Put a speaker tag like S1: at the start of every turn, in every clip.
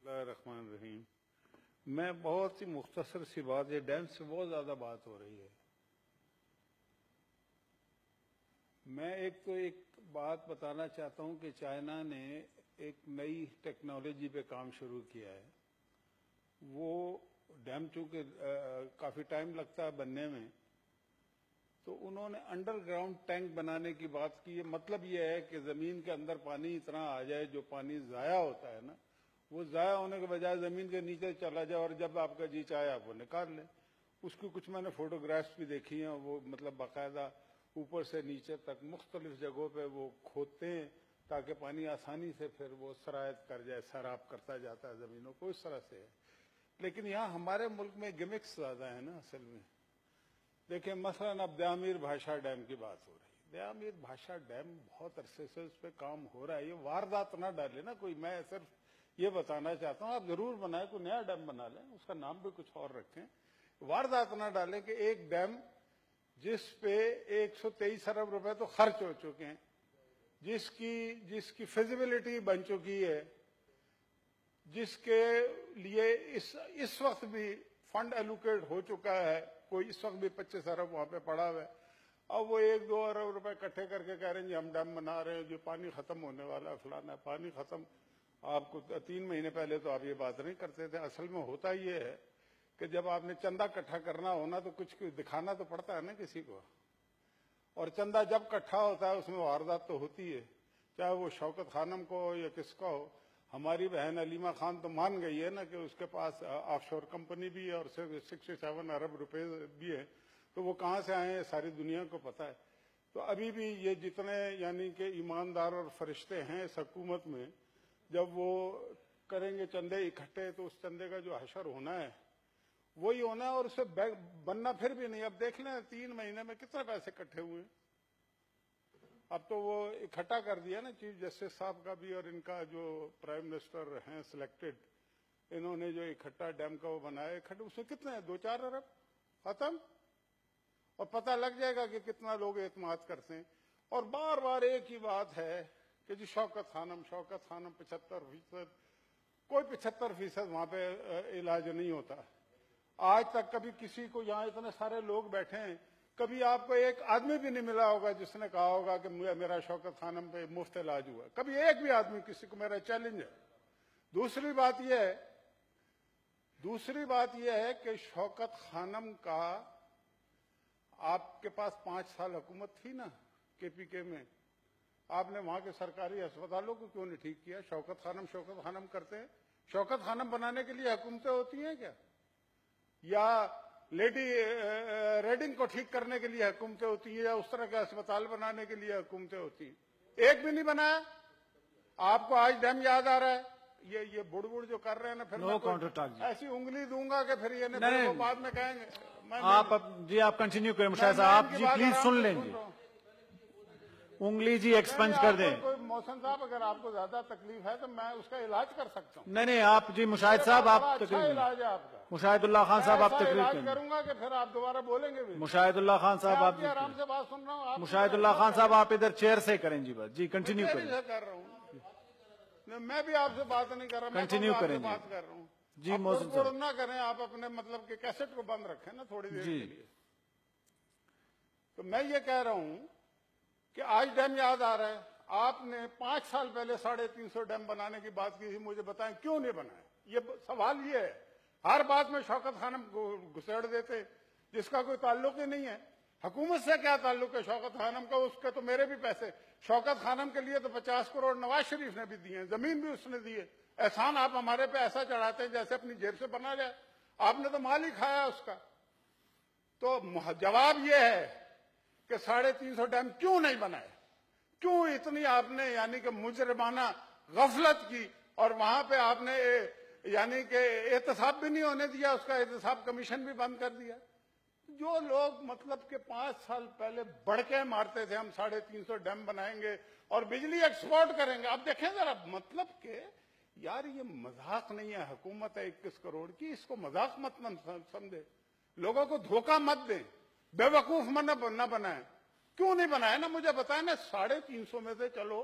S1: الرحمن الرحیم. میں بہت سی مختصر سی بات، یہ ڈیم سے بہت زیادہ بات ہو رہی ہے. میں ایک بات بتانا چاہتا ہوں کہ چائنا نے ایک نئی ٹیکنالوجی پہ کام شروع کیا ہے. وہ ڈیم چونکہ کافی ٹائم لگتا ہے بننے میں، تو انہوں نے انڈر گراؤنڈ ٹینک بنانے کی بات کی ہے. مطلب یہ ہے کہ زمین کے اندر پانی اتنا آ جائے، جو پانی ضائع ہوتا ہے نا، وہ ضائع ہونے کے بجائے زمین کے نیچے چلا جائے، اور جب آپ کا جی چاہے آپ وہ نکال لیں. اس کی کچھ میں نے فوٹوگرافس بھی دیکھی ہیں. وہ مطلب باقاعدہ اوپر سے نیچے تک مختلف جگہوں پہ وہ کھودتے ہیں تاکہ پانی آسانی سے پھر وہ سرایت کر جائے، سیراب کرتا جاتا ہے زمینوں کو. اس طرح سے ہے. لیکن یہاں ہمارے ملک میں گمکس زیادہ ہیں نا اصل میں. دیکھیں مثلا اب دیامیر بھاشا ڈیم کی بات ہو رہی ہے. دیامیر بھاشا ڈیم بہت عرصے سے اس پہ کام ہو رہا ہے. یہ واردات نہ ڈالے نا کوئی. میں صرف یہ بتانا چاہتا ہوں، آپ ضرور بنائیں، کوئی نیا ڈیم بنا لیں، اس کا نام بھی کچھ اور رکھیں. واردات نہ ڈالیں کہ ایک ڈیم جس پہ 123 ارب روپے تو خرچ ہو چکے ہیں، جس کی فیزیبلٹی بن چکی ہے، جس کے لیے اس وقت بھی فنڈ ایلوکیٹ ہو چکا ہے، کوئی اس وقت بھی 25 ارب وہاں پہ پڑا ہوا ہے. اب وہ 1-2 ارب روپے اکٹھے کر کے کہہ رہے ہیں جی ہم ڈیم بنا رہے ہیں، جو پانی ختم ہونے والا ہے فلانا. پانی ختم آپ کو 3 مہینے پہلے تو آپ یہ بات نہیں کرتے تھے. اصل میں ہوتا یہ ہے کہ جب آپ نے چندہ اکٹھا کرنا ہونا تو کچھ دکھانا تو پڑتا ہے نا کسی کو. اور چندہ جب اکٹھا ہوتا ہے اس میں واردات تو ہوتی ہے، چاہے وہ شوکت خانم کو ہو یا کس کا ہو. ہماری بہن علیمہ خان تو مان گئی ہے نا کہ اس کے پاس آف شور کمپنی بھی ہے اور 67 ارب روپے بھی ہے. تو وہ کہاں سے آئے ہیں ساری دنیا کو پتا ہے. تو ابھی بھی یہ جتنے یعنی کہ ایماندار اور فرشتے ہیں اس حکومت میں، جب وہ کریں گے چندے اکٹھے تو اس چندے کا جو حشر ہونا ہے وہی ہونا ہے، اور اسے بننا پھر بھی نہیں. اب دیکھ لیں 3 مہینے میں کتنے پیسے اکٹھے ہوئے. اب تو وہ اکٹھا کر دیا نا چیف جسٹس صاحب کا بھی، اور ان کا جو پرائم منسٹر ہیں سلیکٹڈ، انہوں نے جو اکٹھا ڈیم کا وہ بنایا اکٹھا، اس میں کتنے ہیں 2-4 ارب ختم. اور پتہ لگ جائے گا کہ کتنا لوگ اعتماد کرتے ہیں. اور بار بار ایک ہی بات ہے کہ جی شوکت خانم 75%، کوئی 75% وہاں پہ علاج نہیں ہوتا. آج تک کبھی کسی کو، یہاں اتنے سارے لوگ بیٹھے ہیں، کبھی آپ کو ایک آدمی بھی نہیں ملا ہوگا جس نے کہا ہوگا کہ میرا شوکت خانم پہ مفت علاج ہوا. کبھی ایک بھی آدمی، کسی کو میرا چیلنج ہے. دوسری بات یہ ہے کہ شوکت خانم کا آپ کے پاس 5 سال حکومت تھی نا کے پی میں، آپ نے وہاں کے سرکاری ہسپتالوں کو کیوں نہیں ٹھیک کیا؟ شوکت خانم کرتے ہیں. شوکت خانم بنانے کے لیے حکومتیں ہوتی ہیں کیا؟ یا لیڈی ریڈنگ کو ٹھیک کرنے کے لیے حکومتیں ہوتی ہیں، یا اس طرح کے اسپتال بنانے کے لیے حکومتیں ہوتی ہیں؟ ایک بھی نہیں بنایا. آپ کو آج ڈیم یاد آ رہا ہے؟ یہ بڑ جو کر رہے ہیں نا، پھر ایسی انگلی دوں گا کہ پھر یہ بعد میں کہیں گے.
S2: آپ کنٹینیو کریں مشاہد صاحب. آپ جی پلیز سن لیں جی. انگلی جی ایکسپنج کر دیں.
S1: محسن صاحب اگر آپ کو زیادہ تکلیف ہے تو میں اس کا علاج کر سکتا ہوں.
S2: نہیں آپ جی مشاہد صاحب آپ
S1: اچھا علاج ہے آپ کا.
S2: مشاہد اللہ خان صاحب آپ تقریر
S1: علاج کروں گا کہ پھر آپ دوبارہ بولیں گے بھی.
S2: مشاہد اللہ خان صاحب آپ
S1: آرام سے بات سن رہا ہوں.
S2: مشاہد اللہ خان صاحب آپ ادھر چیئر سے کریں جی. بس جی کنٹینیو کریں.
S1: کر رہا ہوں میں بھی آپ سے بات نہیں کر رہا،
S2: کنٹینیو کریں.
S1: بات کر رہا ہوں
S2: جی.
S1: محسن نہ کریں آپ، اپنے مطلب کہ کیسٹ کو بند رکھیں نا تھوڑی دیر کے لیے. تو میں یہ کہہ رہا ہوں کہ آج ڈیم یاد آ رہا ہے. آپ نے 5 سال پہلے 350 ڈیم بنانے کی بات کی تھی. مجھے بتائیں کیوں نہیں بنائے؟ یہ سوال یہ ہے. ہر بات میں شوکت خانم کو گھسیڑ دیتے جس کا کوئی تعلق ہی نہیں ہے. حکومت سے کیا تعلق ہے شوکت خانم کا؟ اس کے تو میرے بھی پیسے. شوکت خانم کے لیے تو 50 کروڑ نواز شریف نے بھی دیے ہیں، زمین بھی اس نے دی ہے. احسان آپ ہمارے پہ ایسا چڑھاتے ہیں جیسے اپنی جیب سے بنا جائے. آپ نے تو مال ہی کھایا اس کا. تو جواب یہ ہے کہ 350 ڈیم کیوں نہیں بنائے؟ کیوں اتنی آپ نے یعنی کہ مجرمانہ غفلت کی؟ اور وہاں پہ آپ نے یعنی کہ احتساب بھی نہیں ہونے دیا، اس کا احتساب کمیشن بھی بند کر دیا. جو لوگ مطلب کہ 5 سال پہلے بڑکے مارتے تھے ہم 350 ڈیم بنائیں گے اور بجلی ایکسپورٹ کریں گے. اب دیکھیں ذرا، مطلب کہ یار یہ مذاق نہیں ہے. حکومت ہے 21 کروڑ کی، اس کو مذاق مت سمجھے. لوگوں کو دھوکہ مت دیں، بے وقوف نہ بنائیں. کیوں نہیں بنایا نا؟ مجھے بتائیں نا. 350 میں سے چلو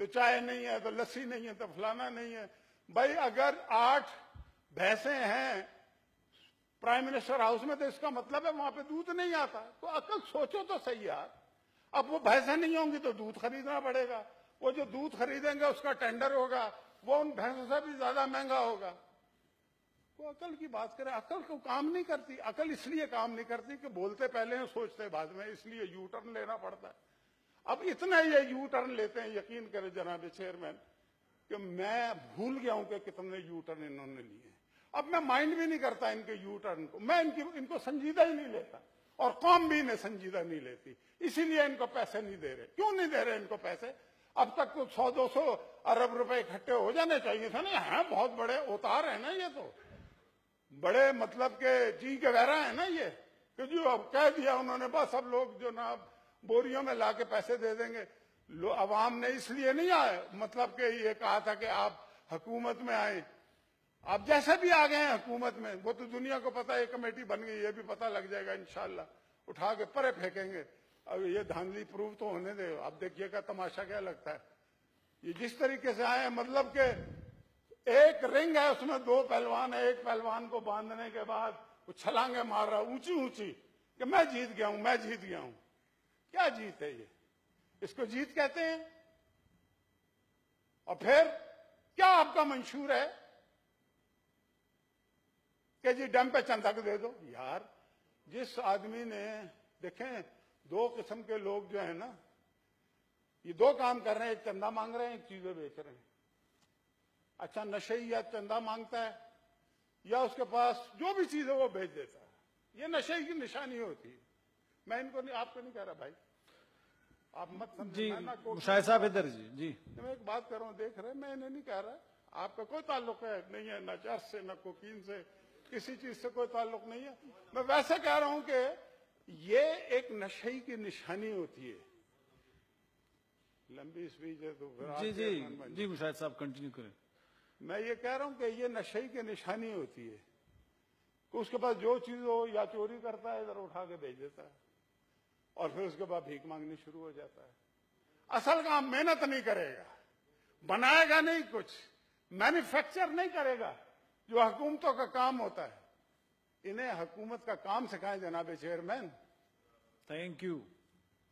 S3: تو چائے نہیں ہے تو لسی نہیں ہے تو فلانا نہیں ہے. بھائی اگر 8 بھینسیں ہیں پرائم منسٹر ہاؤس میں تو اس کا مطلب ہے وہاں پہ دودھ نہیں آتا. تو عقل سوچو تو صحیح یار. اب وہ بھینسیں نہیں ہوں گی تو دودھ خریدنا پڑے گا. وہ جو دودھ خریدیں گے اس کا ٹینڈر ہوگا, وہ ان بھینسوں سے بھی زیادہ مہنگا ہوگا. تو عقل کی بات کرے, عقل کو کام نہیں کرتی. عقل اس لیے کام نہیں کرتی کہ بولتے پہلے ہیں سوچتے بعد میں, اس لیے یو ٹرن لینا پڑتا ہے. اب اتنا یہ یو ٹرن لیتے ہیں, یقین کرے جناب چیئرمین, کہ میں بھول گیا ہوں کہ کتنے یو ٹرن انہوں نے لیے. اب میں مائنڈ بھی نہیں کرتا ان کے یو ٹرن کو, میں ان کو سنجیدہ ہی نہیں لیتا, اور قوم بھی انہیں سنجیدہ نہیں لیتی. اسی لیے ان کو پیسے نہیں دے رہے. کیوں نہیں دے رہے ان کو پیسے؟ اب تک تو 100-200 ارب روپے اکٹھے ہو جانے چاہیے تھے نا. ہیں بہت بڑے اوتار ہیں نا یہ, تو بڑے مطلب کہ جی کے ویرا ہے نا یہ, کہ جو اب کہہ دیا انہوں نے بس اب لوگ جو نا بوریوں میں لا کے پیسے دے دیں گے. عوام نے اس لیے نہیں آئے, مطلب کہ یہ کہا تھا کہ آپ حکومت میں آئیں. آپ جیسے بھی آ گئے ہیں حکومت میں, وہ تو دنیا کو پتا ہے کمیٹی بن گئی, یہ بھی پتا لگ جائے گا انشاءاللہ. اٹھا کے پرے پھینکیں گے. اب یہ دھاندلی پروف تو ہونے دے, اب دیکھیے گا تماشا کیا لگتا ہے. یہ جس طریقے سے آئے ہیں, مطلب کہ ایک رنگ ہے اس میں 2 پہلوان ہیں. ایک پہلوان کو باندھنے کے بعد وہ چھلانگیں مار رہا اونچی اونچی کہ میں جیت گیا ہوں, میں جیت گیا ہوں. کیا جیت ہے یہ؟ اس کو جیت کہتے ہیں؟ اور پھر کیا آپ کا منشور ہے کہ جی ڈیم پہ چندہ دے دو؟ یار جس آدمی نے, دیکھیں 2 قسم کے لوگ جو ہیں نا, یہ 2 کام کر رہے ہیں. ایک چندہ مانگ رہے ہیں, ایک چیزیں بیچ رہے ہیں. اچھا نشئی یا چندہ مانگتا ہے یا اس کے پاس جو بھی چیز ہے وہ بیچ دیتا ہے, یہ نشئی کی نشانی ہوتی ہے. میں ان کو نہیں, آپ کو نہیں کہہ رہا بھائی, آپ مت سمجھیں.
S2: جی
S3: میں
S2: مشاہد صاحب ادھر جی.
S3: میں ایک بات کر رہا ہوں, دیکھ رہے, میں انہیں نہیں کہہ رہا, آپ کا کوئی تعلق ہے نہیں ہے, نہ چرس سے, نہ کوکین سے, کسی چیز سے کوئی تعلق نہیں ہے. میں ویسے کہہ رہا ہوں کہ یہ ایک نشئی کی نشانی ہوتی ہے. لمبی اسپیچ ہے تو
S2: جی مشاہد صاحب کنٹینیو کریں.
S3: میں یہ کہہ رہا ہوں کہ یہ نشئی کی نشانی ہوتی ہے کہ اس کے پاس جو چیز ہو یا چوری کرتا ہے, ادھر اٹھا کے بھیج دیتا ہے, اور پھر اس کے بعد بھیک مانگنی شروع ہو جاتا ہے. اصل کام محنت نہیں کرے گا, بنائے گا نہیں کچھ, مینوفیکچر نہیں کرے گا, جو حکومتوں کا کام ہوتا ہے. انہیں حکومت کا کام سکھائیں جناب چیئرمین.
S2: تھینک یو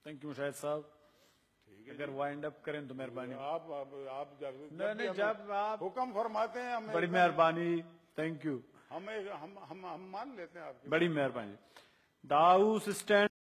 S2: مشاہد صاحب. اگر وائنڈ اپ کریں تو مہربانی.
S3: آپ
S2: جب آپ
S3: حکم فرماتے ہیں ہمیں,
S2: بڑی مہربانی. تھینک یو,
S3: ہم مان لیتے ہیں آپ کی
S2: بڑی مہربانی. داؤس اسٹینڈ